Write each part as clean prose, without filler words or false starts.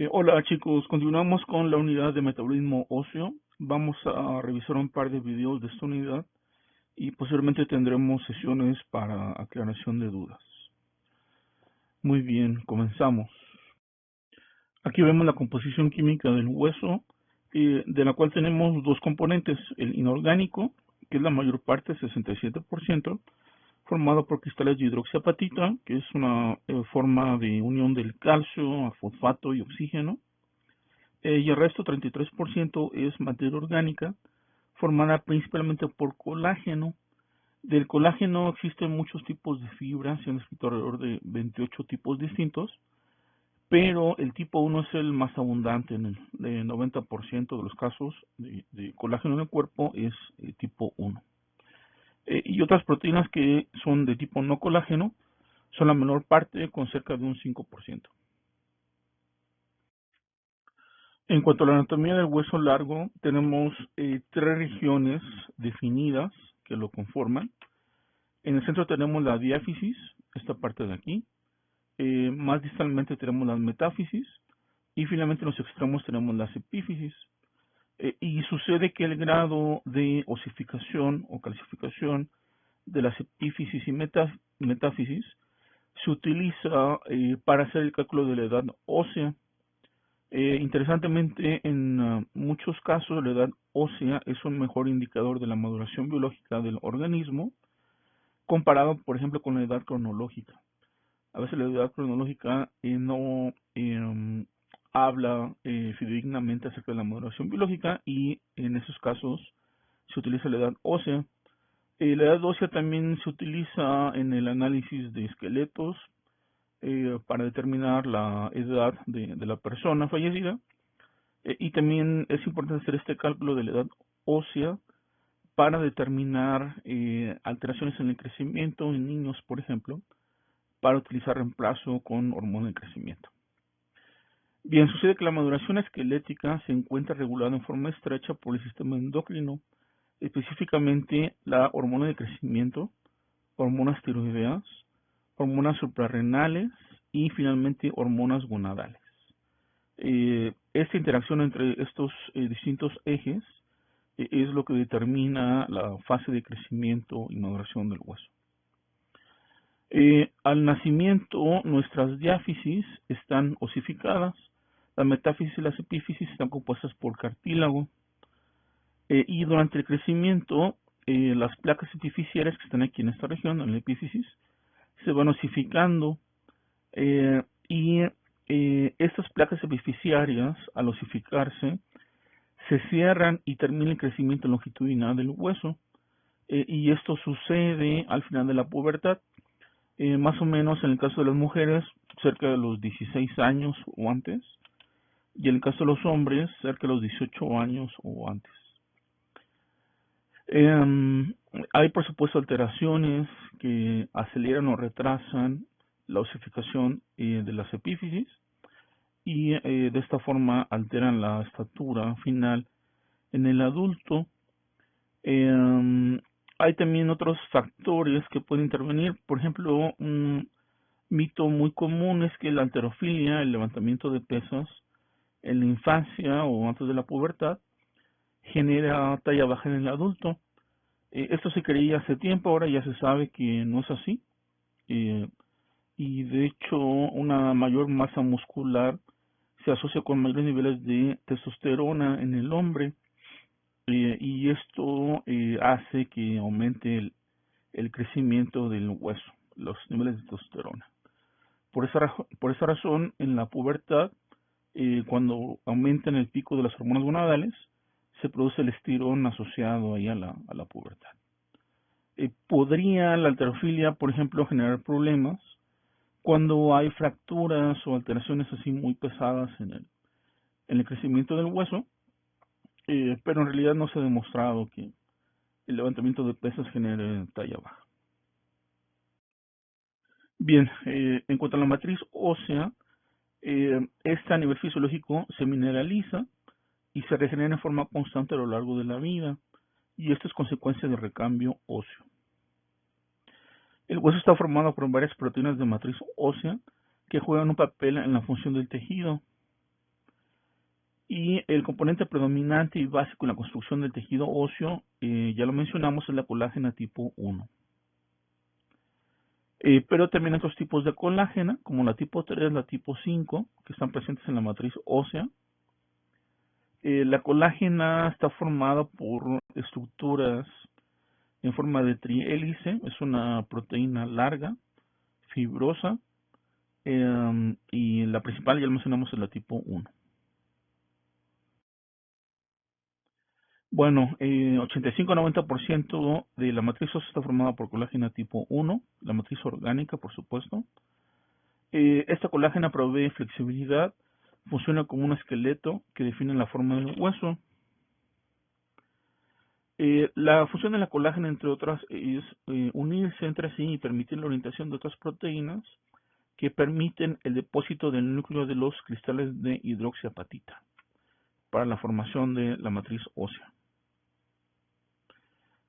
Hola chicos, continuamos con la unidad de metabolismo óseo. Vamos a revisar un par de videos de esta unidad y posteriormente tendremos sesiones para aclaración de dudas. Muy bien, comenzamos. Aquí vemos la composición química del hueso, de la cual tenemos dos componentes, el inorgánico, que es la mayor parte, 67%, formado por cristales de hidroxiapatita, que es una forma de unión del calcio a fosfato y oxígeno. Y el resto, 33%, es materia orgánica, formada principalmente por colágeno. Del colágeno existen muchos tipos de fibras, se han escrito alrededor de 28 tipos distintos, pero el tipo 1 es el más abundante. En el 90% de los casos de colágeno en el cuerpo es tipo 1. Y otras proteínas que son de tipo no colágeno son la menor parte, con cerca de un 5%. En cuanto a la anatomía del hueso largo, tenemos tres regiones definidas que lo conforman. En el centro tenemos la diáfisis, esta parte de aquí. Más distalmente tenemos las metáfisis. Y finalmente en los extremos tenemos las epífisis. Y sucede que el grado de osificación o calcificación de las epífisis y metáfisis se utiliza para hacer el cálculo de la edad ósea. Interesantemente, en muchos casos la edad ósea es un mejor indicador de la maduración biológica del organismo comparado, por ejemplo, con la edad cronológica. A veces la edad cronológica no habla fidedignamente acerca de la maduración biológica, y en esos casos se utiliza la edad ósea. La edad ósea también se utiliza en el análisis de esqueletos para determinar la edad de la persona fallecida. Y también es importante hacer este cálculo de la edad ósea para determinar alteraciones en el crecimiento en niños, por ejemplo, para utilizar reemplazo con hormona de crecimiento. Bien, sucede que la maduración esquelética se encuentra regulada en forma estrecha por el sistema endocrino, específicamente la hormona de crecimiento, hormonas tiroideas, hormonas suprarrenales y finalmente hormonas gonadales. Esta interacción entre estos distintos ejes es lo que determina la fase de crecimiento y maduración del hueso. Al nacimiento, nuestras diáfisis están osificadas, las metáfisis y las epífisis están compuestas por cartílago, y durante el crecimiento, las placas epifisiarias que están aquí en esta región, en la epífisis, se van osificando, y estas placas epifisiarias, al osificarse, se cierran y termina el crecimiento longitudinal del hueso, y esto sucede al final de la pubertad, más o menos en el caso de las mujeres cerca de los 16 años o antes, y en el caso de los hombres cerca de los 18 años o antes. Eh, Hay por supuesto alteraciones que aceleran o retrasan la osificación de las epífisis, y de esta forma alteran la estatura final en el adulto. Hay también otros factores que pueden intervenir. Por ejemplo, un mito muy común es que la halterofilia, el levantamiento de pesas en la infancia o antes de la pubertad, genera talla baja en el adulto. Esto se creía hace tiempo, ahora ya se sabe que no es así. Eh, y de hecho, una mayor masa muscular se asocia con mayores niveles de testosterona en el hombre, y esto hace que aumente el crecimiento del hueso, los niveles de testosterona. Por esa razón, en la pubertad, cuando aumentan el pico de las hormonas gonadales, se produce el estirón asociado ahí a la pubertad. ¿Podría la halterofilia, por ejemplo, generar problemas cuando hay fracturas o alteraciones así muy pesadas en el crecimiento del hueso? Pero en realidad no se ha demostrado que el levantamiento de pesas genere talla baja. Bien, en cuanto a la matriz ósea, esta a nivel fisiológico se mineraliza y se regenera en forma constante a lo largo de la vida, y esto es consecuencia del recambio óseo. El hueso está formado por varias proteínas de matriz ósea que juegan un papel en la función del tejido. Y el componente predominante y básico en la construcción del tejido óseo, ya lo mencionamos, es la colágena tipo 1. Pero también hay otros tipos de colágena, como la tipo 3, la tipo 5, que están presentes en la matriz ósea. La colágena está formada por estructuras en forma de trihélice, es una proteína larga, fibrosa, y la principal ya lo mencionamos es la tipo 1. Bueno, 85-90% de la matriz ósea está formada por colágena tipo 1, la matriz orgánica, por supuesto. Esta colágena provee flexibilidad, funciona como un esqueleto que define la forma del hueso. La función de la colágena, entre otras, es unirse entre sí y permitir la orientación de otras proteínas que permiten el depósito del núcleo de los cristales de hidroxiapatita para la formación de la matriz ósea.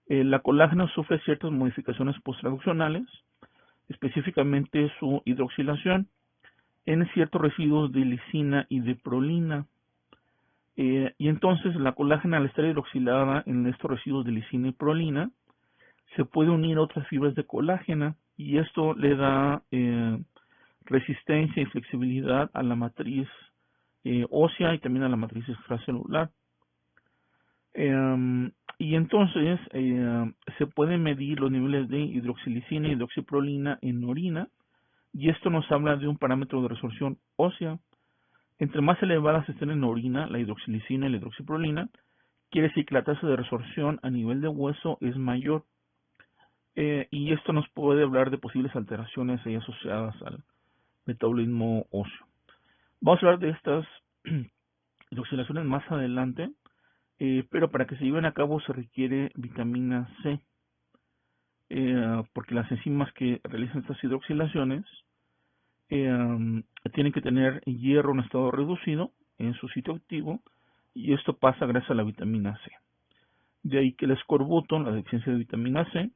La colágena sufre ciertas modificaciones posttraduccionales, específicamente su hidroxilación en ciertos residuos de lisina y de prolina. Y entonces la colágena, al estar hidroxilada en estos residuos de lisina y prolina, se puede unir a otras fibras de colágena y esto le da resistencia y flexibilidad a la matriz ósea y también a la matriz extracelular. Y entonces se pueden medir los niveles de hidroxilisina y hidroxiprolina en orina y esto nos habla de un parámetro de resorción ósea. Entre más elevadas estén en orina, la hidroxilisina y la hidroxiprolina, quiere decir que la tasa de resorción a nivel de hueso es mayor. Y esto nos puede hablar de posibles alteraciones ahí asociadas al metabolismo óseo. Vamos a hablar de estas hidroxilaciones más adelante, pero para que se lleven a cabo se requiere vitamina C, porque las enzimas que realizan estas hidroxilaciones tienen que tener hierro en estado reducido en su sitio activo y esto pasa gracias a la vitamina C. De ahí que el escorbuto, la deficiencia de vitamina C,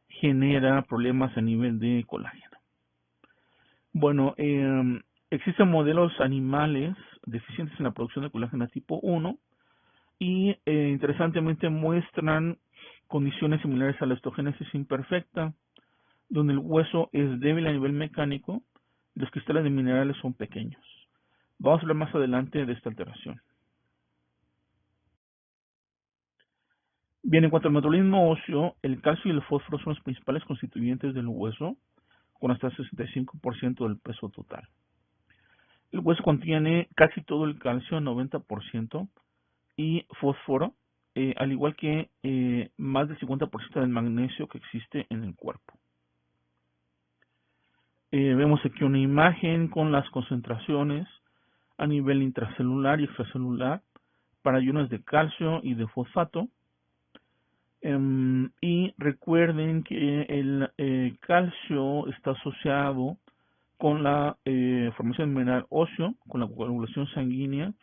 genera problemas a nivel de colágeno. Bueno, existen modelos animales deficientes en la producción de colágeno tipo 1 y interesantemente muestran condiciones similares a la osteogénesis imperfecta, donde el hueso es débil a nivel mecánico y los cristales de minerales son pequeños. Vamos a hablar más adelante de esta alteración. Bien, en cuanto al metabolismo óseo, el calcio y el fósforo son los principales constituyentes del hueso, con hasta el 65% del peso total. El hueso contiene casi todo el calcio, 90%, y fósforo, al igual que más del 50% del magnesio que existe en el cuerpo. Vemos aquí una imagen con las concentraciones a nivel intracelular y extracelular para iones de calcio y de fosfato. Y recuerden que el calcio está asociado con la formación mineral óseo, con la coagulación sanguínea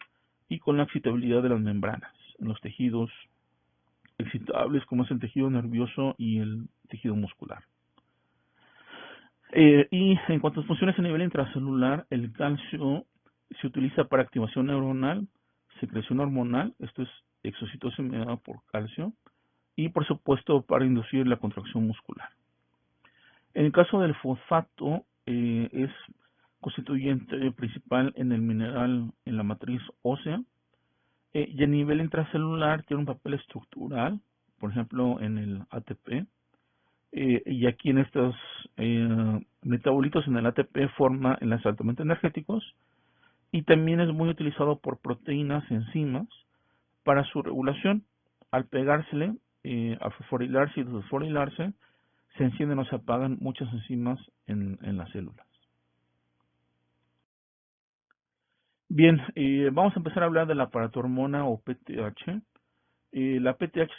y con la excitabilidad de las membranas en los tejidos excitables como es el tejido nervioso y el tejido muscular. Y en cuanto a funciones a nivel intracelular, el calcio se utiliza para activación neuronal, secreción hormonal, esto es exocitosis mediada por calcio, y por supuesto para inducir la contracción muscular. En el caso del fosfato, es constituyente principal en el mineral en la matriz ósea, y a nivel intracelular tiene un papel estructural, por ejemplo en el ATP, y aquí en estos metabolitos en el ATP forma enlaces altamente energéticos y también es muy utilizado por proteínas, enzimas, para su regulación. Al pegársele, al fosforilarse y desfosforilarse, se encienden o se apagan muchas enzimas en las células. Bien, vamos a empezar a hablar de la paratormona o PTH. La PTH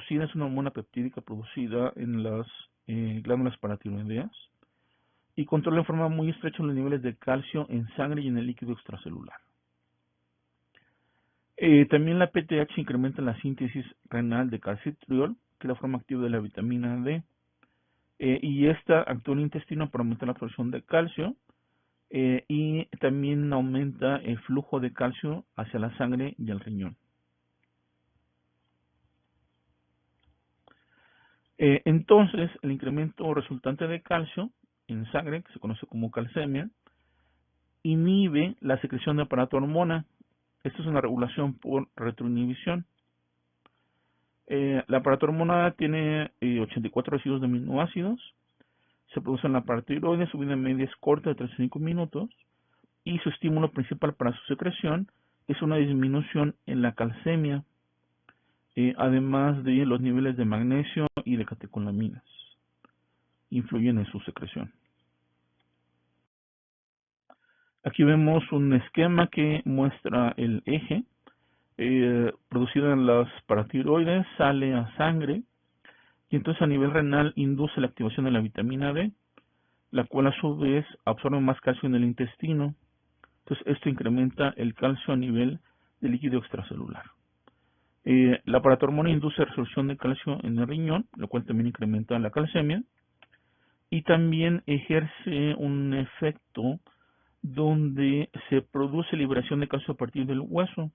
es una hormona peptídica producida en las glándulas paratiroideas y controla en forma muy estrecha los niveles de calcio en sangre y en el líquido extracelular. También la PTH incrementa la síntesis renal de calcitriol, que es la forma activa de la vitamina D, y esta actúa en el intestino para aumentar la absorción de calcio y también aumenta el flujo de calcio hacia la sangre y el riñón. Entonces, el incremento resultante de calcio en sangre, que se conoce como calcemia, inhibe la secreción de aparato-hormona. Esto es una regulación por retroinhibición. La aparato-hormona tiene 84 residuos de aminoácidos. Se produce en la paratiroides, su vida media es corta de 3 a 5 minutos. Y su estímulo principal para su secreción es una disminución en la calcemia, además de los niveles de magnesio y de catecolaminas. Influyen en su secreción. Aquí vemos un esquema que muestra el eje producido en las paratiroides, sale a sangre y entonces a nivel renal induce la activación de la vitamina D, la cual a su vez absorbe más calcio en el intestino. Entonces esto incrementa el calcio a nivel de líquido extracelular. La aparatormona induce resolución de calcio en el riñón, lo cual también incrementa la calcemia y también ejerce un efecto donde se produce liberación de calcio a partir del hueso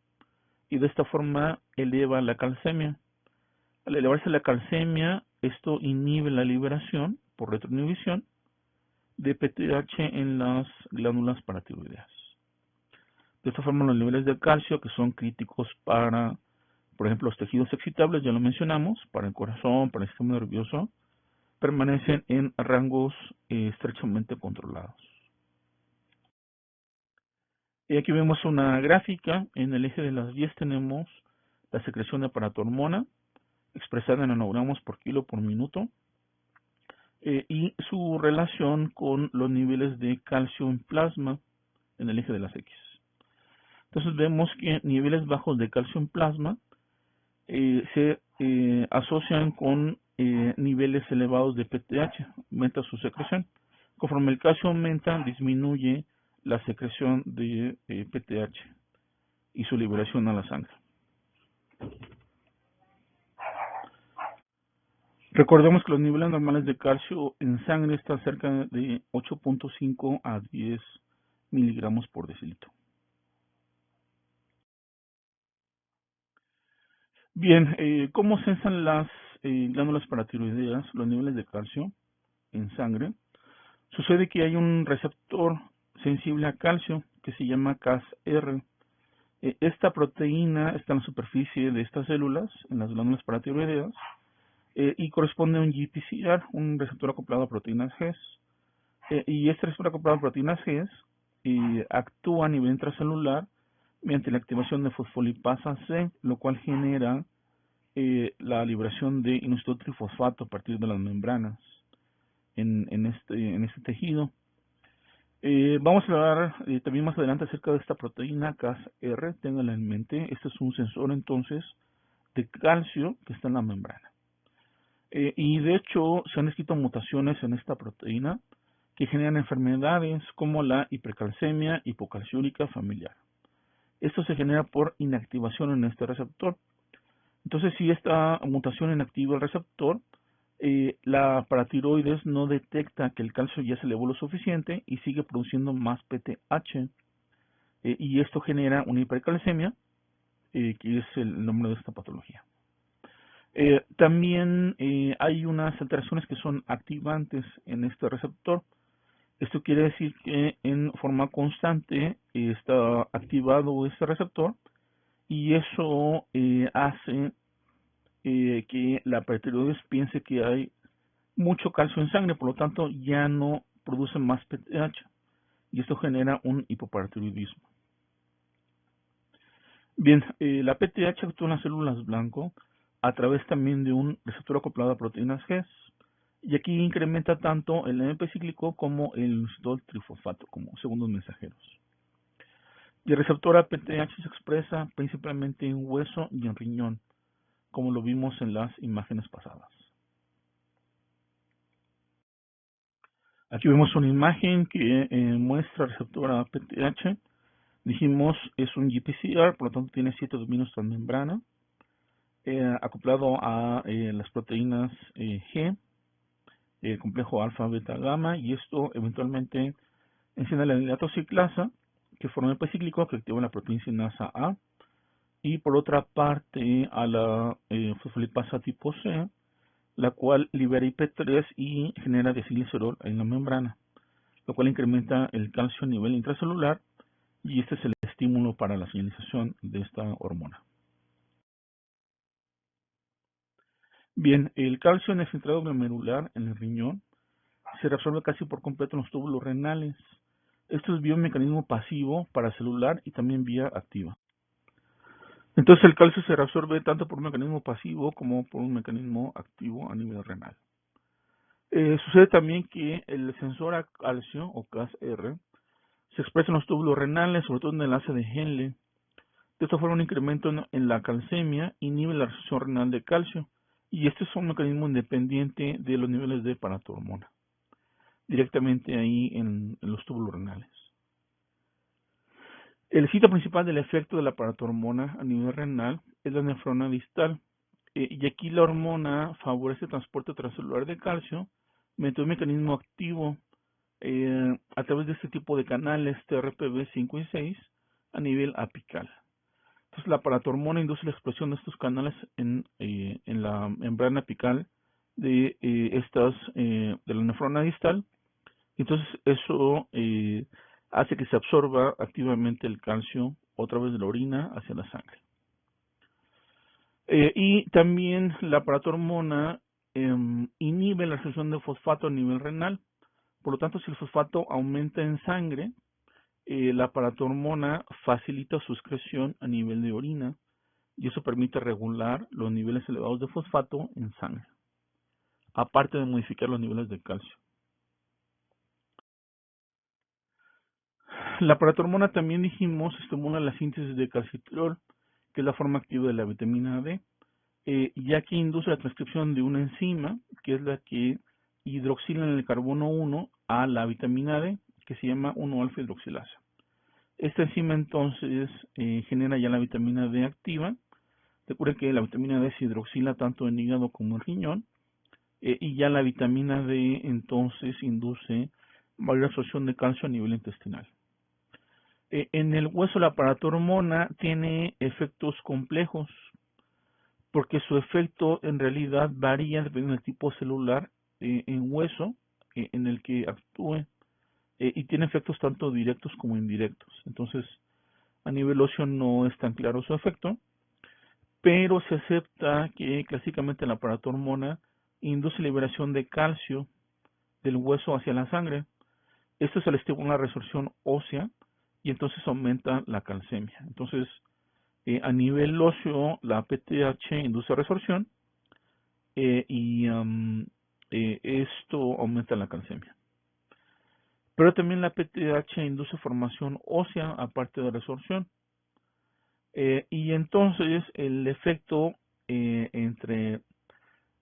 y de esta forma eleva la calcemia. Al elevarse la calcemia, esto inhibe la liberación por retroinhibición de PTH en las glándulas paratiroideas. De esta forma, los niveles de calcio que son críticos para, por ejemplo, los tejidos excitables, ya lo mencionamos, para el corazón, para el sistema nervioso, permanecen en rangos estrechamente controlados. Y aquí vemos una gráfica. En el eje de las 10 tenemos la secreción de aparato-hormona, expresada en nanogramos por kilo por minuto, y su relación con los niveles de calcio en plasma en el eje de las X. Entonces vemos que niveles bajos de calcio en plasma se asocian con niveles elevados de PTH, aumenta su secreción. Conforme el calcio aumenta, disminuye la secreción de PTH y su liberación a la sangre. Recordemos que los niveles normales de calcio en sangre están cerca de 8.5 a 10 miligramos por decilitro. Bien, ¿cómo censan las glándulas paratiroideas los niveles de calcio en sangre? Sucede que hay un receptor sensible a calcio que se llama Cas-R. Esta proteína está en la superficie de estas células, en las glándulas paratiroideas, y corresponde a un GPCR, un receptor acoplado a proteínas Gs. Y este receptor acoplado a proteínas Gs actúa a nivel intracelular mediante la activación de fosfolipasa C, lo cual genera la liberación de inositol trifosfato a partir de las membranas en este tejido. Vamos a hablar también más adelante acerca de esta proteína Cas-R, ténganla en mente. Este es un sensor entonces de calcio que está en la membrana. Y de hecho se han descrito mutaciones en esta proteína que generan enfermedades como la hipercalcemia hipocalciúrica familiar. Esto se genera por inactivación en este receptor. Entonces, si esta mutación inactiva el receptor, la paratiroides no detecta que el calcio ya se elevó lo suficiente y sigue produciendo más PTH. Y esto genera una hipercalcemia, que es el nombre de esta patología. También hay unas alteraciones que son activantes en este receptor. Esto quiere decir que en forma constante está activado este receptor y eso hace que la paratiroides piense que hay mucho calcio en sangre, por lo tanto ya no produce más PTH y esto genera un hipoparatiroidismo. Bien, la PTH actúa en las células blanco a través también de un receptor acoplado a proteínas Gs y aquí incrementa tanto el AMP cíclico como el inositol trifosfato como segundos mensajeros. Y el receptor APTH se expresa principalmente en hueso y en riñón, como lo vimos en las imágenes pasadas. Aquí vemos una imagen que muestra el receptor APTH. Dijimos es un GPCR, por lo tanto tiene 7 dominios transmembrana, acoplado a las proteínas G, el complejo alfa, beta, gamma, y esto eventualmente Enciende la anilato ciclasa, que forma el cíclico que activa la proteína sinasa A, y por otra parte a la fosfolipasa tipo C, la cual libera IP3 y genera desilglicerol en la membrana, lo cual incrementa el calcio a nivel intracelular, y este es el estímulo para la señalización de esta hormona. Bien, el calcio en el filtrado glomerular en el riñón se reabsorbe casi por completo en los túbulos renales. Esto es vía un mecanismo pasivo paracelular y también vía activa. Entonces el calcio se reabsorbe tanto por un mecanismo pasivo como por un mecanismo activo a nivel renal. Sucede también que el sensor a calcio, o CASR, se expresa en los túbulos renales, sobre todo en el enlace de Henle. De esta forma, un incremento en la calcemia inhibe la absorción renal de calcio, y este es un mecanismo independiente de los niveles de paratormona, directamente ahí en los túbulos renales. El sitio principal del efecto de la paratormona a nivel renal es la nefrona distal, y aquí la hormona favorece el transporte transcelular de calcio mediante un mecanismo activo a través de este tipo de canales TRPV5 y 6 a nivel apical. Entonces la paratormona induce la expresión de estos canales en la membrana apical de de la nefrona distal. Entonces eso hace que se absorba activamente el calcio otra vez de la orina hacia la sangre. Y también la paratormona inhibe la absorción de fosfato a nivel renal. Por lo tanto, si el fosfato aumenta en sangre, la paratormona facilita su excreción a nivel de orina, y eso permite regular los niveles elevados de fosfato en sangre, aparte de modificar los niveles de calcio. La paratormona, también dijimos, estimula la síntesis de calcitriol, que es la forma activa de la vitamina D, ya que induce la transcripción de una enzima, que es la que hidroxila en el carbono 1 a la vitamina D, que se llama 1-alfa hidroxilasa. Esta enzima entonces genera ya la vitamina D activa. Recuerden que la vitamina D se hidroxila tanto en hígado como en riñón, y ya la vitamina D entonces induce mayor absorción de calcio a nivel intestinal. En el hueso la paratormona tiene efectos complejos, porque su efecto en realidad varía dependiendo del tipo celular en hueso en el que actúe, y tiene efectos tanto directos como indirectos. Entonces, a nivel óseo no es tan claro su efecto, pero se acepta que clásicamente la paratormona induce liberación de calcio del hueso hacia la sangre. Esto se le estimula una resorción ósea y entonces aumenta la calcemia. Entonces, a nivel óseo, la PTH induce resorción y esto aumenta la calcemia. Pero también la PTH induce formación ósea aparte de resorción. Y entonces el efecto entre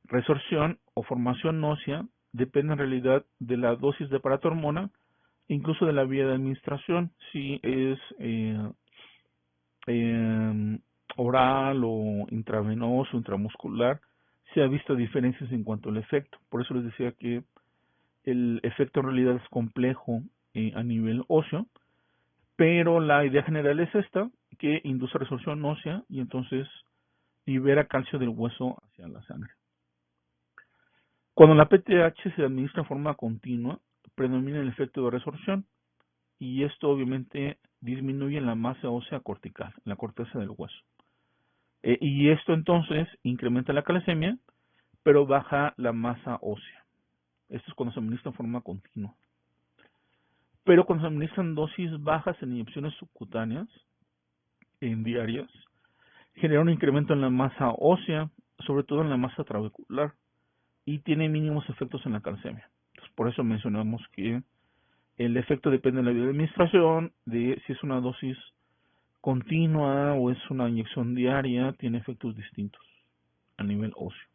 resorción o formación ósea depende en realidad de la dosis de paratormona, incluso de la vía de administración, si es oral o intravenoso, intramuscular. Se ha visto diferencias en cuanto al efecto. Por eso les decía que el efecto en realidad es complejo a nivel óseo, pero la idea general es esta, que induce resorción ósea y entonces libera calcio del hueso hacia la sangre. Cuando la PTH se administra en forma continua, predomina el efecto de resorción, y esto obviamente disminuye la masa ósea cortical, la corteza del hueso. Y esto entonces incrementa la calcemia, pero baja la masa ósea. Esto es cuando se administra en forma continua. Pero cuando se administran dosis bajas en inyecciones subcutáneas, en diarias, genera un incremento en la masa ósea, sobre todo en la masa trabecular, y tiene mínimos efectos en la calcemia. Entonces, por eso mencionamos que el efecto depende de la vía de administración, de si es una dosis continua o es una inyección diaria, tiene efectos distintos a nivel óseo.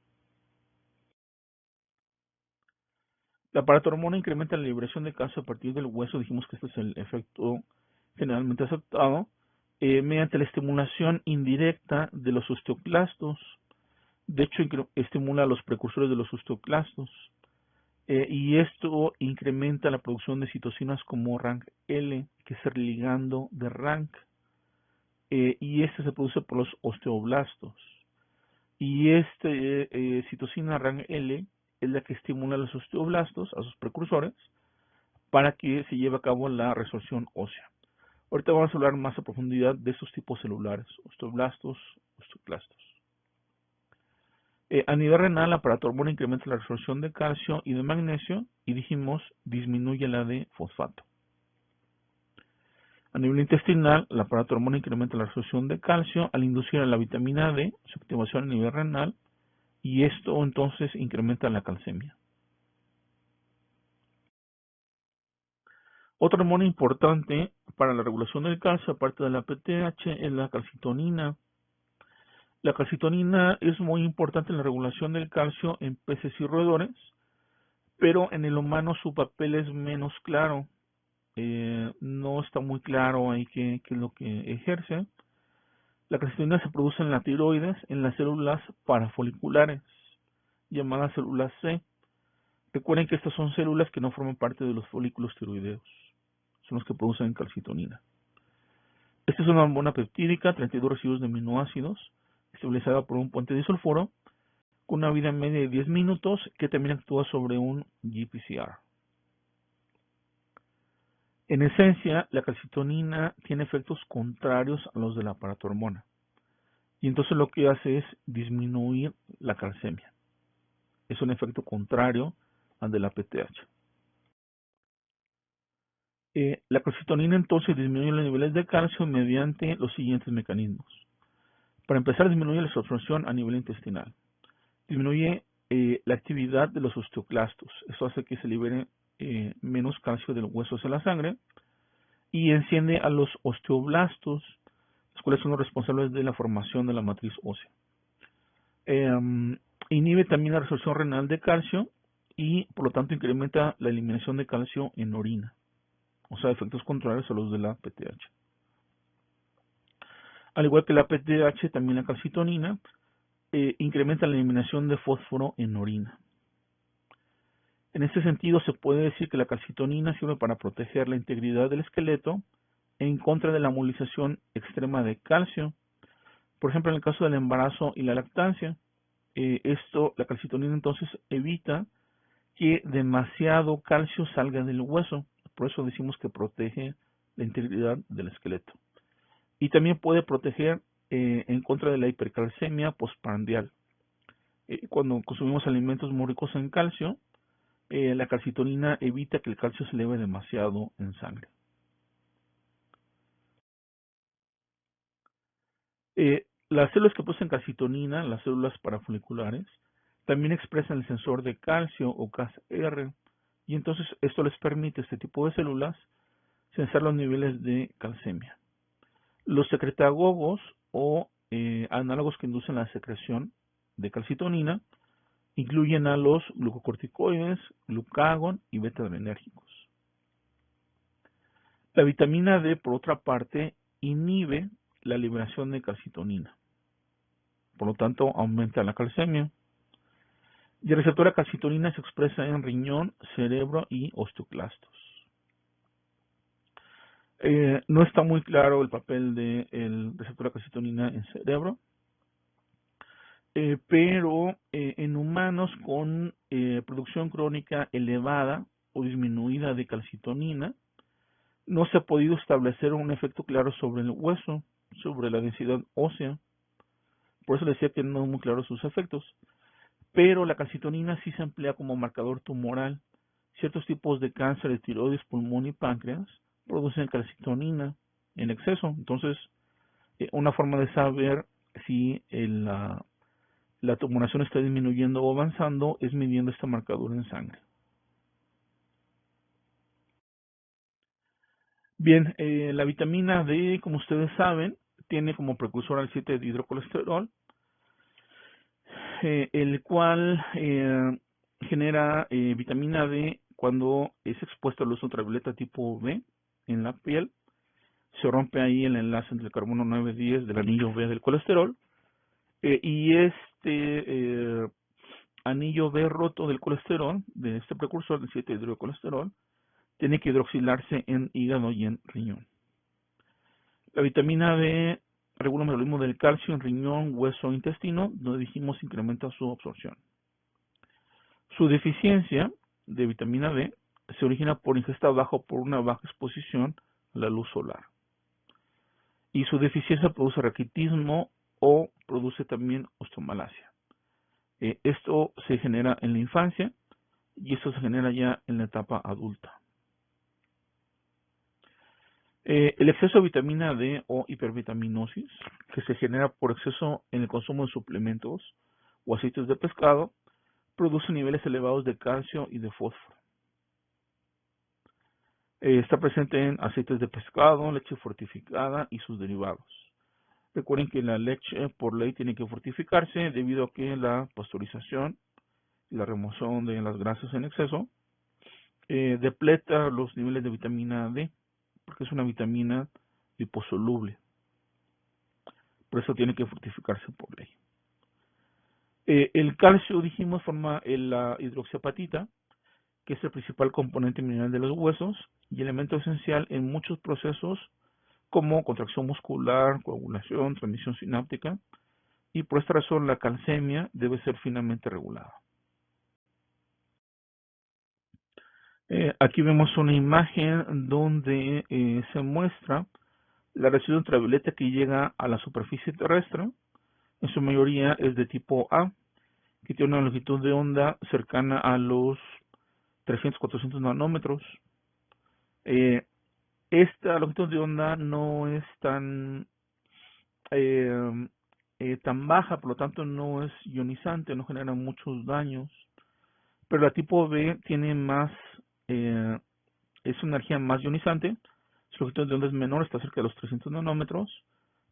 La paratormona incrementa la liberación de calcio a partir del hueso. Dijimos que este es el efecto generalmente aceptado, mediante la estimulación indirecta de los osteoclastos. De hecho, estimula a los precursores de los osteoclastos. y esto incrementa la producción de citocinas como RANKL, que es el ligando de RANK, y este se produce por los osteoblastos. Y citocina RANKL es la que estimula a los osteoblastos, a sus precursores, para que se lleve a cabo la resorción ósea. Ahorita vamos a hablar más a profundidad de estos tipos celulares, osteoblastos, osteoclastos. A nivel renal, la paratormona incrementa la absorción de calcio y de magnesio y dijimos disminuye la de fosfato. A nivel intestinal, la paratormona incrementa la absorción de calcio al inducir a la vitamina D su activación a nivel renal y esto entonces incrementa la calcemia. Otra hormona importante para la regulación del calcio, aparte de la PTH, es la calcitonina. La calcitonina es muy importante en la regulación del calcio en peces y roedores, pero en el humano su papel es menos claro. No está muy claro ahí qué es lo que ejerce. La calcitonina se produce en la tiroides, en las células parafoliculares, llamadas células C. Recuerden que estas son células que no forman parte de los folículos tiroideos. Son los que producen calcitonina. Esta es una hormona peptídica, 32 residuos de aminoácidos, estabilizada por un puente disulfuro, con una vida media de 10 minutos, que también actúa sobre un GPCR. En esencia, la calcitonina tiene efectos contrarios a los de la paratormona. Y entonces lo que hace es disminuir la calcemia. Es un efecto contrario al de la PTH. La calcitonina entonces disminuye los niveles de calcio mediante los siguientes mecanismos. Para empezar, disminuye la absorción a nivel intestinal. Disminuye la actividad de los osteoclastos. Esto hace que se libere menos calcio del hueso hacia la sangre. Y enciende a los osteoblastos, los cuales son los responsables de la formación de la matriz ósea. Inhibe también la resorción renal de calcio y por lo tanto incrementa la eliminación de calcio en orina. O sea, efectos contrarios a los de la PTH. Al igual que la PTH, también la calcitonina incrementa la eliminación de fósforo en orina. En este sentido, se puede decir que la calcitonina sirve para proteger la integridad del esqueleto en contra de la movilización extrema de calcio. Por ejemplo, en el caso del embarazo y la lactancia, la calcitonina entonces evita que demasiado calcio salga del hueso. Por eso decimos que protege la integridad del esqueleto. Y también puede proteger en contra de la hipercalcemia postprandial. Cuando consumimos alimentos muy ricos en calcio, la calcitonina evita que el calcio se eleve demasiado en sangre. Las células que producen calcitonina, las células parafoliculares, también expresan el sensor de calcio o CasR, y entonces esto les permite a este tipo de células sensar los niveles de calcemia. Los secretagogos o análogos que inducen la secreción de calcitonina incluyen a los glucocorticoides, glucagón y beta-adrenérgicos. La vitamina D, por otra parte, inhibe la liberación de calcitonina. Por lo tanto, aumenta la calcemia. Y el receptor de calcitonina se expresa en riñón, cerebro y osteoclastos. No está muy claro el papel del receptor de calcitonina en cerebro, pero en humanos con producción crónica elevada o disminuida de calcitonina, no se ha podido establecer un efecto claro sobre el hueso, sobre la densidad ósea. Por eso decía que no es muy claro sus efectos. Pero la calcitonina sí se emplea como marcador tumoral. Ciertos tipos de cáncer de tiroides, pulmón y páncreas producen calcitonina en exceso. Entonces, una forma de saber si la tumoración está disminuyendo o avanzando es midiendo este marcador en sangre. Bien, la vitamina D, como ustedes saben, tiene como precursor al 7-hidrocolesterol, el cual genera vitamina D cuando es expuesto a luz ultravioleta tipo B en la piel. Se rompe ahí el enlace entre el carbono 9-10 del anillo B del colesterol y anillo B roto del colesterol, de este precursor del 7-hidrocolesterol, tiene que hidroxilarse en hígado y en riñón. La vitamina D regula el metabolismo del calcio en riñón, hueso e intestino, donde dijimos incrementa su absorción. Su deficiencia de vitamina D se origina por ingesta baja por una baja exposición a la luz solar. Y su deficiencia produce raquitismo o produce también osteomalacia. Esto se genera en la infancia y esto se genera ya en la etapa adulta. El exceso de vitamina D o hipervitaminosis, que se genera por exceso en el consumo de suplementos o aceites de pescado, produce niveles elevados de calcio y de fósforo. Está presente en aceites de pescado, leche fortificada y sus derivados. Recuerden que la leche por ley tiene que fortificarse debido a que la pasteurización y la remoción de las grasas en exceso depleta los niveles de vitamina D, porque es una vitamina liposoluble. Por eso tiene que fortificarse por ley. El calcio, dijimos, forma la hidroxiapatita, que es el principal componente mineral de los huesos y elemento esencial en muchos procesos como contracción muscular, coagulación, transmisión sináptica, y por esta razón la calcemia debe ser finamente regulada. Aquí vemos una imagen donde se muestra la residuo ultravioleta que llega a la superficie terrestre. En su mayoría es de tipo A, que tiene una longitud de onda cercana a los 300-400 nanómetros. Esta longitud de onda no es tan baja, por lo tanto no es ionizante, no genera muchos daños. Pero la tipo B tiene más, es una energía más ionizante, su longitud de onda es menor, está cerca de los 300 nanómetros,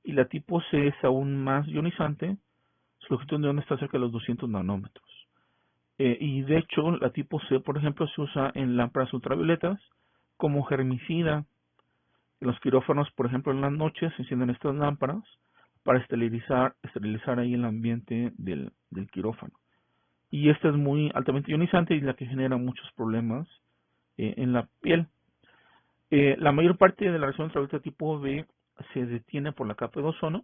y la tipo C es aún más ionizante, su longitud de onda está cerca de los 200 nanómetros. Y de hecho, la tipo C, por ejemplo, se usa en lámparas ultravioletas como germicida. En los quirófanos, por ejemplo, en las noches se encienden estas lámparas para esterilizar ahí el ambiente del quirófano. Y esta es muy altamente ionizante y la que genera muchos problemas en la piel. La mayor parte de la radiación ultravioleta tipo B se detiene por la capa de ozono,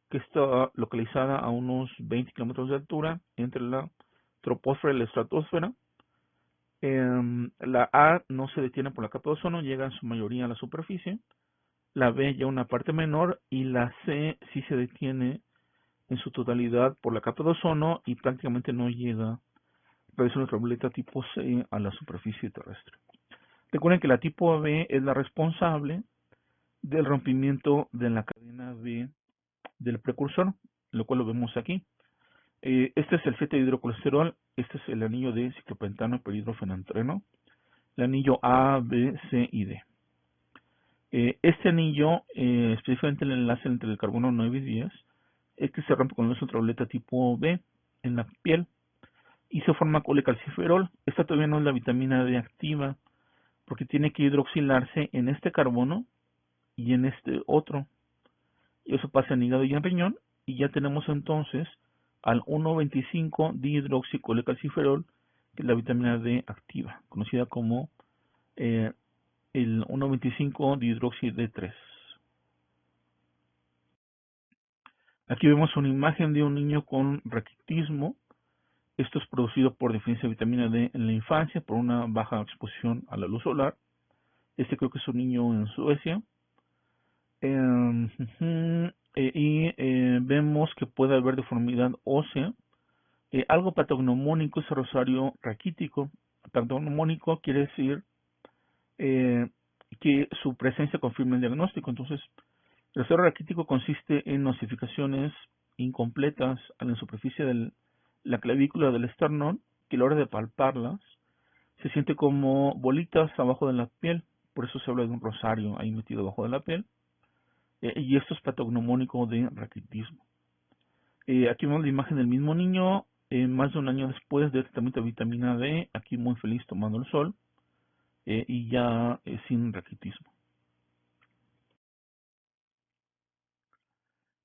que está localizada a unos 20 kilómetros de altura entre la troposfera y la estratosfera. La A no se detiene por la capa de ozono, llega en su mayoría a la superficie. La B ya una parte menor y la C sí se detiene en su totalidad por la capa de ozono y prácticamente no llega radiación ultravioleta tipo C a la superficie terrestre. Recuerden que la tipo B es la responsable del rompimiento de la cadena B del precursor, lo cual lo vemos aquí. Este es el 7-hidrocolesterol, este es el anillo de ciclopentano perhidrofenantreno, el anillo A, B, C y D. Este anillo, específicamente el enlace entre el carbono 9 y 10, es que se rompe con luz ultravioleta tipo B en la piel y se forma colecalciferol. Esta todavía no es la vitamina D activa porque tiene que hidroxilarse en este carbono y en este otro. Y eso pasa en hígado y en riñón y ya tenemos entonces al 1,25 dihidroxicolecalciferol, que es la vitamina D activa, conocida como el 1,25 dihidroxi D3. Aquí vemos una imagen de un niño con raquitismo. Esto es producido por deficiencia de vitamina D en la infancia por una baja exposición a la luz solar. Este creo que es un niño en Suecia. Vemos que puede haber deformidad ósea. Algo patognomónico es el rosario raquítico. Patognomónico quiere decir que su presencia confirma el diagnóstico. Entonces, el rosario raquítico consiste en osificaciones incompletas en la superficie de la clavícula del esternón, que a la hora de palparlas se siente como bolitas abajo de la piel. Por eso se habla de un rosario ahí metido abajo de la piel. Y esto es patognomónico de raquitismo. Aquí vemos la imagen del mismo niño, más de un año después del tratamiento de vitamina D, aquí muy feliz tomando el sol, y ya sin raquitismo.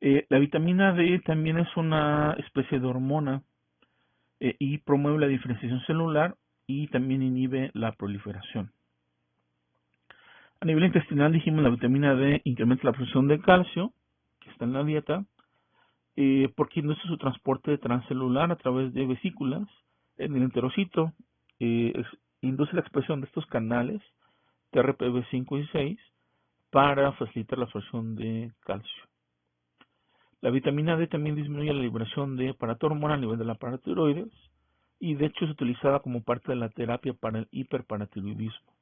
La vitamina D también es una especie de hormona y promueve la diferenciación celular y también inhibe la proliferación. A nivel intestinal dijimos la vitamina D incrementa la absorción de calcio, que está en la dieta, porque induce su transporte transcelular a través de vesículas en el enterocito, induce la expresión de estos canales TRPV5 y 6 para facilitar la absorción de calcio. La vitamina D también disminuye la liberación de paratormona a nivel de la paratiroides y de hecho es utilizada como parte de la terapia para el hiperparatiroidismo,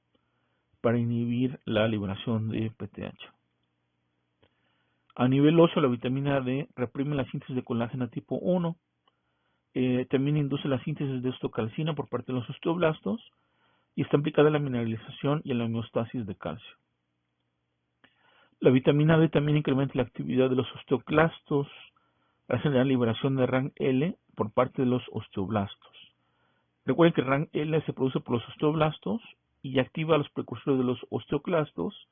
para inhibir la liberación de PTH. A nivel óseo, la vitamina D reprime la síntesis de colágeno tipo 1, también induce la síntesis de osteocalcina por parte de los osteoblastos y está implicada en la mineralización y en la homeostasis de calcio. La vitamina D también incrementa la actividad de los osteoclastos, hace la liberación de RANG-L por parte de los osteoblastos. Recuerden que RANG-L se produce por los osteoblastos y activa a los precursores de los osteoclastos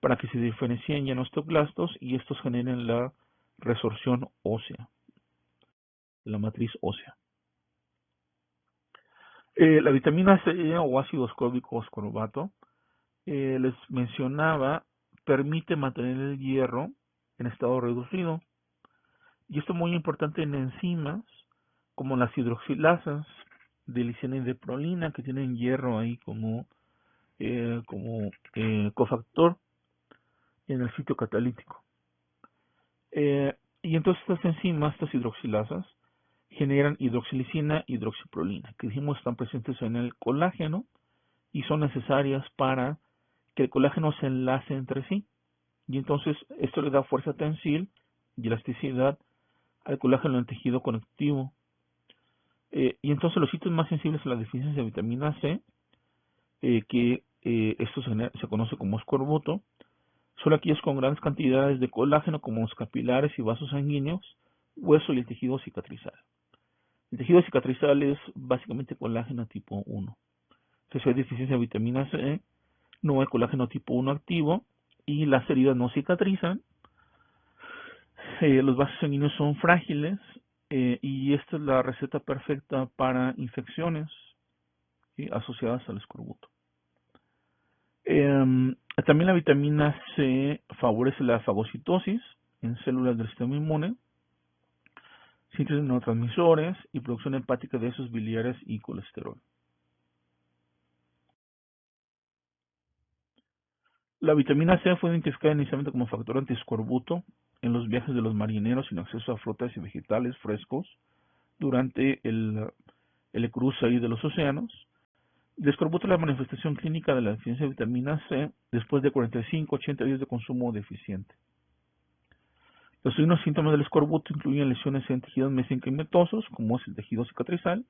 para que se diferencien ya en osteoclastos y estos generen la resorción ósea, la matriz ósea. La vitamina C o ácido ascórbico ascorbato, les mencionaba, permite mantener el hierro en estado reducido. Y esto es muy importante en enzimas como las hidroxilasas de lisina y de prolina, que tienen hierro ahí como cofactor en el sitio catalítico. Y entonces estas enzimas, estas hidroxilasas, generan hidroxilisina y hidroxiprolina, que dijimos están presentes en el colágeno y son necesarias para que el colágeno se enlace entre sí. Y entonces esto le da fuerza tensil y elasticidad al colágeno en el tejido conectivo. Y entonces los sitios más sensibles a la deficiencia de vitamina C, que esto se conoce como escorbuto, son aquellos con grandes cantidades de colágeno como los capilares y vasos sanguíneos, hueso y el tejido cicatrizal. El tejido cicatrizal es básicamente colágeno tipo 1. Si hay deficiencia de vitamina C, no hay colágeno tipo 1 activo y las heridas no cicatrizan. Los vasos sanguíneos son frágiles y esta es la receta perfecta para infecciones asociadas al escorbuto. También la vitamina C favorece la fagocitosis en células del sistema inmune, síntesis de neurotransmisores y producción hepática de esos biliares y colesterol. La vitamina C fue identificada inicialmente como factor antiescorbuto en los viajes de los marineros sin acceso a frutas y vegetales frescos durante el cruce ahí de los océanos. El escorbuto es la manifestación clínica de la deficiencia de vitamina C después de 45-80 días de consumo deficiente. Los signos y síntomas del escorbuto incluyen lesiones en tejidos mesencimatosos, como es el tejido cicatrizal,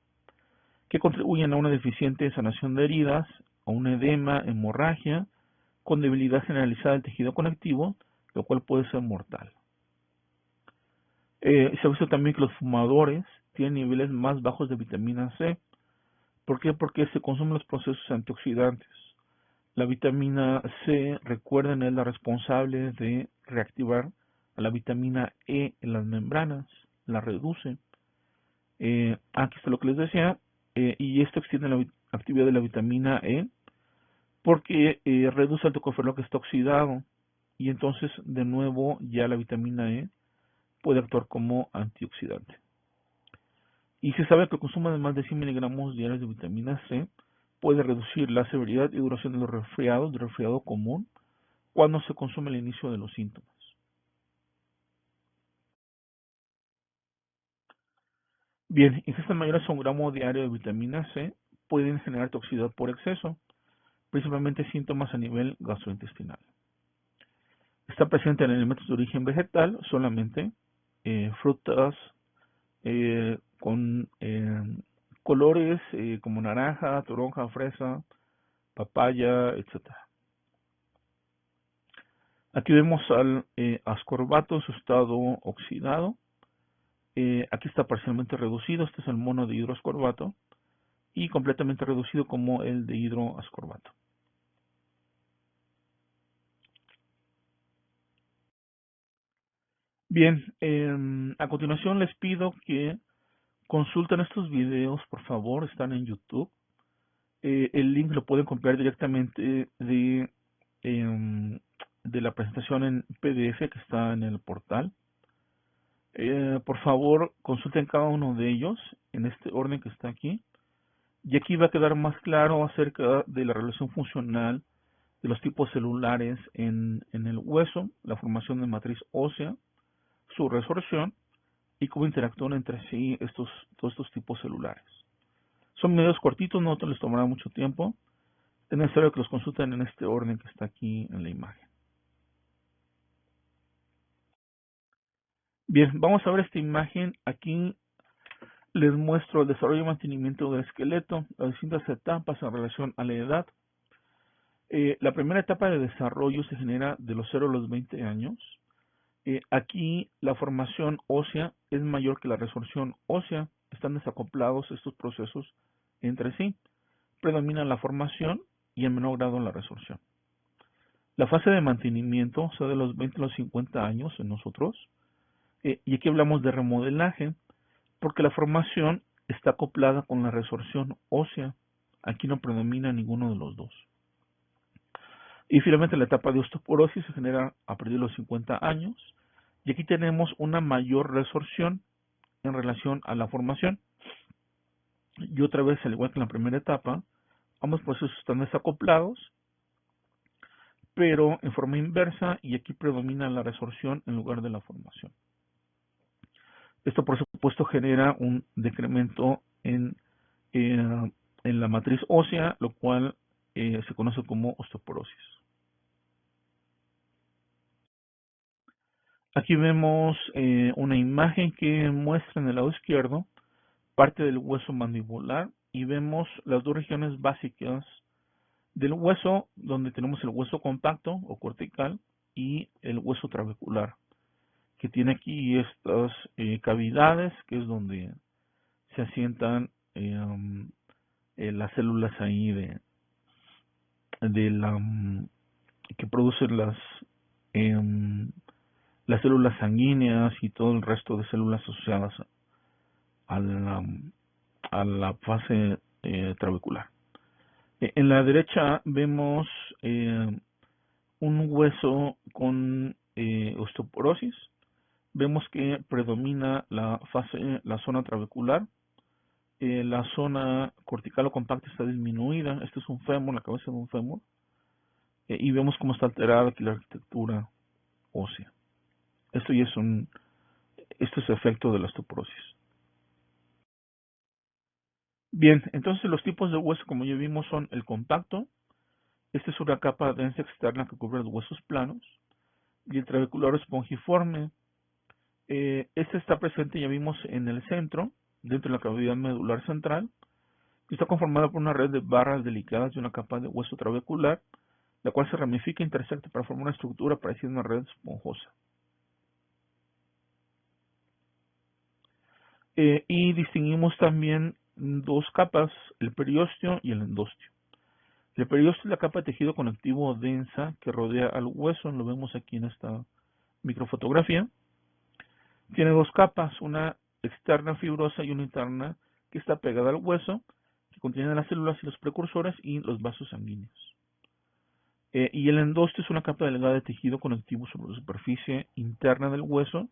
que contribuyen a una deficiente sanación de heridas, a un edema, hemorragia, con debilidad generalizada del tejido conectivo, lo cual puede ser mortal. Se ha visto también que los fumadores tienen niveles más bajos de vitamina C. ¿Por qué? Porque se consumen los procesos antioxidantes. La vitamina C, recuerden, es la responsable de reactivar a la vitamina E en las membranas, la reduce. Aquí está lo que les decía, y esto extiende la actividad de la vitamina E porque reduce el tocoferol que está oxidado y entonces de nuevo ya la vitamina E puede actuar como antioxidante. Y se sabe que el consumo de más de 100 miligramos diarios de vitamina C puede reducir la severidad y duración de los resfriados, de resfriado común, cuando se consume al inicio de los síntomas. Bien, ingestas mayores a 1 gramo diario de vitamina C pueden generar toxicidad por exceso, principalmente síntomas a nivel gastrointestinal. Está presente en alimentos de origen vegetal solamente, frutas con colores como naranja, toronja, fresa, papaya, etc. Aquí vemos al ascorbato en su estado oxidado. Aquí está parcialmente reducido, este es el mono de hidroascorbato, y completamente reducido como el de hidroascorbato. Bien, a continuación les pido que Consulten estos videos, por favor, están en YouTube. El link lo pueden copiar directamente de la presentación en PDF que está en el portal. Por favor, consulten cada uno de ellos en este orden que está aquí. Y aquí va a quedar más claro acerca de la relación funcional de los tipos celulares en el hueso, la formación de matriz ósea, su resorción y cómo interactúan entre sí todos estos tipos celulares. Son videos cortitos, no les tomará mucho tiempo. Es necesario que los consulten en este orden que está aquí en la imagen. Bien, vamos a ver esta imagen. Aquí les muestro el desarrollo y mantenimiento del esqueleto, las distintas etapas en relación a la edad. La primera etapa de desarrollo se genera de los 0 a los 20 años. Aquí la formación ósea es mayor que la resorción ósea. Están desacoplados estos procesos entre sí. Predomina la formación y en menor grado la resorción. La fase de mantenimiento se da de los 20 a los 50 años en nosotros. Y aquí hablamos de remodelaje, porque la formación está acoplada con la resorción ósea. Aquí no predomina ninguno de los dos. Y finalmente la etapa de osteoporosis se genera a partir de los 50 años. Y aquí tenemos una mayor resorción en relación a la formación. Y otra vez, al igual que en la primera etapa, ambos procesos están desacoplados, pero en forma inversa, y aquí predomina la resorción en lugar de la formación. Esto, por supuesto, genera un decremento en la matriz ósea, lo cual se conoce como osteoporosis. Aquí vemos una imagen que muestra en el lado izquierdo parte del hueso mandibular y vemos las dos regiones básicas del hueso, donde tenemos el hueso compacto o cortical y el hueso trabecular, que tiene aquí estas cavidades, que es donde se asientan las células ahí que producen las células sanguíneas y todo el resto de células asociadas a la fase trabecular. En la derecha vemos un hueso con osteoporosis. Vemos que predomina la zona trabecular. La zona cortical o compacta está disminuida. Este es un fémur, la cabeza de un fémur. Y vemos cómo está alterada aquí la arquitectura ósea. Esto es efecto de la osteoporosis. Bien, entonces los tipos de hueso, como ya vimos, son el compacto. Esta es una capa densa externa que cubre los huesos planos. Y el trabecular espongiforme. Este está presente, ya vimos, en el centro, dentro de la cavidad medular central. Que está conformada por una red de barras delicadas y una capa de hueso trabecular, la cual se ramifica e intersecta para formar una estructura parecida a una red esponjosa. Y distinguimos también dos capas, el periósteo y el endostio. El periósteo es la capa de tejido conectivo densa que rodea al hueso, lo vemos aquí en esta microfotografía. Tiene dos capas, una externa fibrosa y una interna que está pegada al hueso, que contiene las células y los precursores y los vasos sanguíneos. Y el endostio es una capa delgada de tejido conectivo sobre la superficie interna del hueso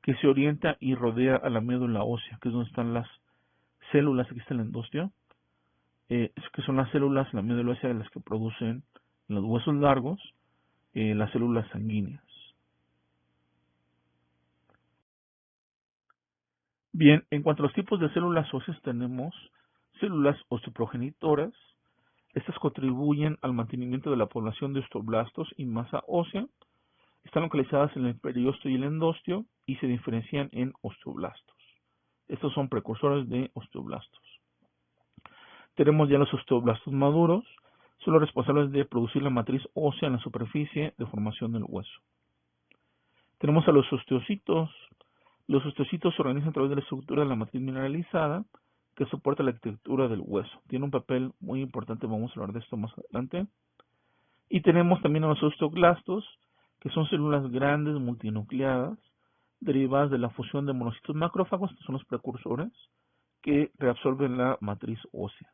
que se orienta y rodea a la médula ósea, que es donde están las células. Aquí está el endostio, que son las células en la médula ósea las que producen en los huesos largos las células sanguíneas. Bien, en cuanto a los tipos de células óseas, tenemos células osteoprogenitoras. Estas contribuyen al mantenimiento de la población de osteoblastos y masa ósea. Están localizadas en el periósteo y el endostio y se diferencian en osteoblastos. Estos son precursores de osteoblastos. Tenemos ya los osteoblastos maduros, son los responsables de producir la matriz ósea en la superficie de formación del hueso. Tenemos a los osteocitos. Los osteocitos se organizan a través de la estructura de la matriz mineralizada que soporta la arquitectura del hueso. Tiene un papel muy importante, vamos a hablar de esto más adelante. Y tenemos también a los osteoclastos, que son células grandes multinucleadas, derivadas de la fusión de monocitos macrófagos, que son los precursores, que reabsorben la matriz ósea.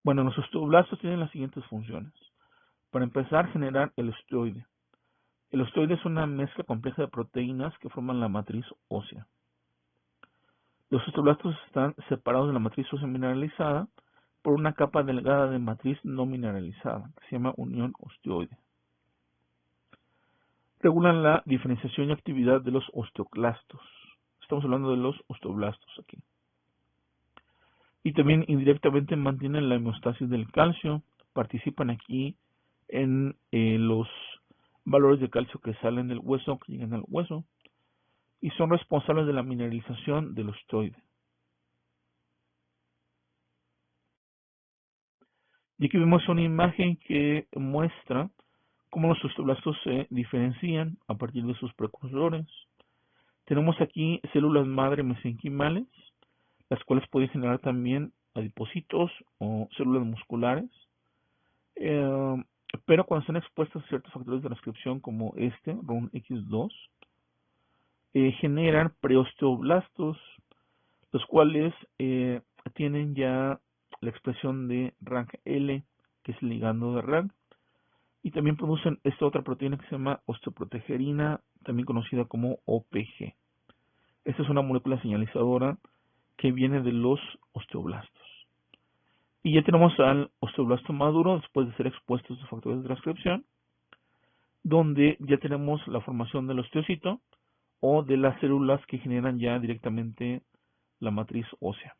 Bueno, los osteoblastos tienen las siguientes funciones. Para empezar, generar el osteoide. El osteoide es una mezcla compleja de proteínas que forman la matriz ósea. Los osteoblastos están separados de la matriz ósea mineralizada por una capa delgada de matriz no mineralizada, que se llama unión osteoide. Regulan la diferenciación y actividad de los osteoclastos. Estamos hablando de los osteoblastos aquí. Y también indirectamente mantienen la homeostasis del calcio, participan aquí en los valores de calcio que salen del hueso, que llegan al hueso, y son responsables de la mineralización del osteoide. Y aquí vemos una imagen que muestra cómo los osteoblastos se diferencian a partir de sus precursores. Tenemos aquí células madre mesenquimales, las cuales pueden generar también adipocitos o células musculares, pero cuando están expuestas a ciertos factores de transcripción como RUNX2, generan preosteoblastos, los cuales tienen ya la expresión de RANKL, que es el ligando de RANK, y también producen esta otra proteína que se llama osteoprotegerina, también conocida como OPG. Esta es una molécula señalizadora que viene de los osteoblastos. Y ya tenemos al osteoblasto maduro después de ser expuesto a estos factores de transcripción, donde ya tenemos la formación del osteocito o de las células que generan ya directamente la matriz ósea.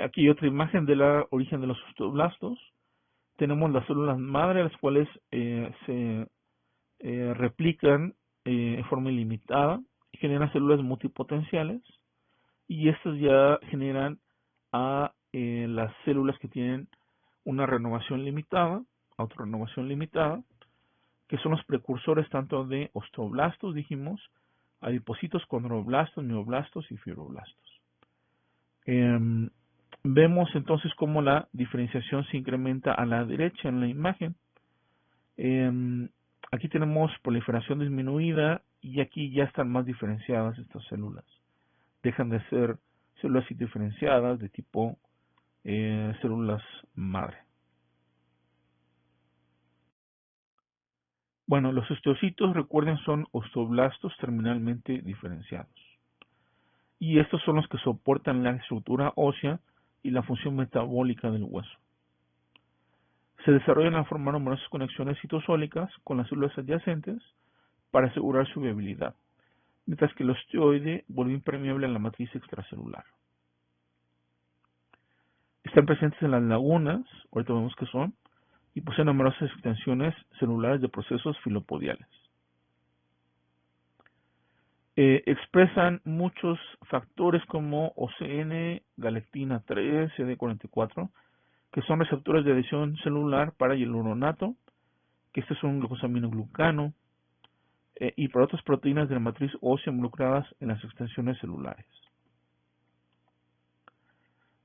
Aquí hay otra imagen de la origen de los osteoblastos. Tenemos las células madre, las cuales se replican en forma ilimitada y generan células multipotenciales, y estas ya generan a las células que tienen una renovación limitada, autorrenovación limitada, que son los precursores tanto de osteoblastos, dijimos, adipocitos, condroblastos, mioblastos y fibroblastos. Vemos entonces cómo la diferenciación se incrementa a la derecha en la imagen. Aquí tenemos proliferación disminuida y aquí ya están más diferenciadas estas células. Dejan de ser células diferenciadas de tipo células madre. Bueno, los osteocitos, recuerden, son osteoblastos terminalmente diferenciados. Y estos son los que soportan la estructura ósea y la función metabólica del hueso. Se desarrollan al formar numerosas conexiones citosólicas con las células adyacentes para asegurar su viabilidad, mientras que el osteoide vuelve impermeable a la matriz extracelular. Están presentes en las lagunas, ahorita vemos que son, y poseen numerosas extensiones celulares de procesos filopodiales. Expresan muchos factores como OCN, galectina 3, CD44, que son receptores de adhesión celular para hialuronato, que este es un glucosaminoglucano, y para otras proteínas de la matriz ósea involucradas en las extensiones celulares.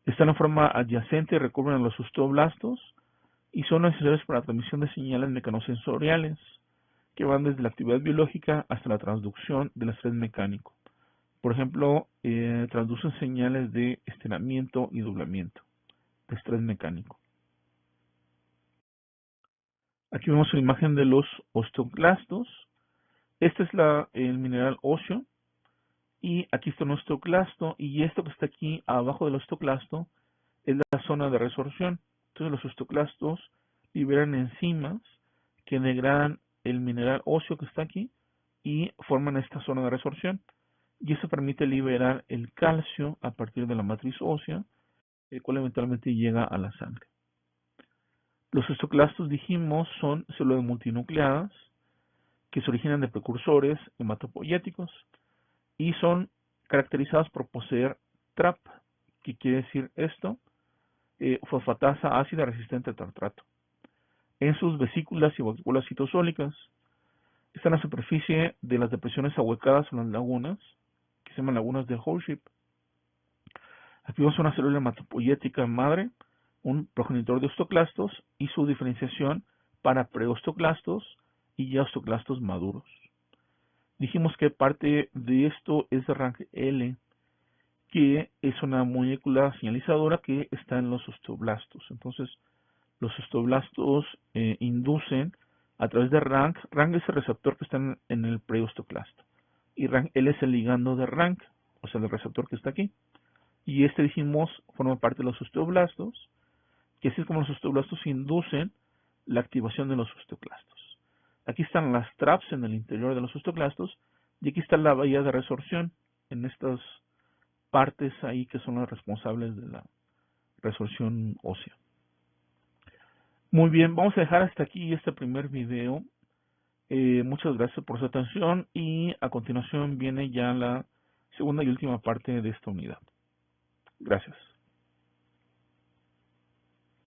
Están en forma adyacente y recubren a los osteoblastos y son necesarios para la transmisión de señales mecanosensoriales que van desde la actividad biológica hasta la transducción del estrés mecánico. Por ejemplo, transducen señales de estiramiento y doblamiento de estrés mecánico. Aquí vemos una imagen de los osteoclastos. Este es el mineral óseo. Y aquí está un osteoclasto. Y esto que está aquí abajo del osteoclasto es la zona de resorción. Entonces los osteoclastos liberan enzimas que degradan el mineral óseo que está aquí y forman esta zona de resorción. Y eso permite liberar el calcio a partir de la matriz ósea, el cual eventualmente llega a la sangre. Los osteoclastos, dijimos, son células multinucleadas que se originan de precursores hematopoyéticos y son caracterizadas por poseer TRAP. ¿Qué quiere decir esto? Fosfatasa ácida resistente al tartrato. En sus vesículas y vacuolas citosólicas está en la superficie de las depresiones ahuecadas en las lagunas, que se llaman lagunas de Howship. Aquí vemos una célula hematopoyética madre, un progenitor de osteoclastos y su diferenciación para preosteoclastos y ya osteoclastos maduros. Dijimos que parte de esto es RANKL, que es una molécula señalizadora que está en los osteoblastos. Entonces, los osteoblastos inducen a través de RANK. RANK es el receptor que está en el preosteoclasto. Y RANKL es el ligando de RANK, o sea, el receptor que está aquí. Y este, dijimos, forma parte de los osteoblastos, que así es como los osteoblastos inducen la activación de los osteoclastos. Aquí están las traps en el interior de los osteoclastos, y aquí está la bahía de resorción, en estas partes ahí que son las responsables de la resorción ósea. Muy bien, vamos a dejar hasta aquí este primer video. Muchas gracias por su atención y a continuación viene ya la segunda y última parte de esta unidad. Gracias.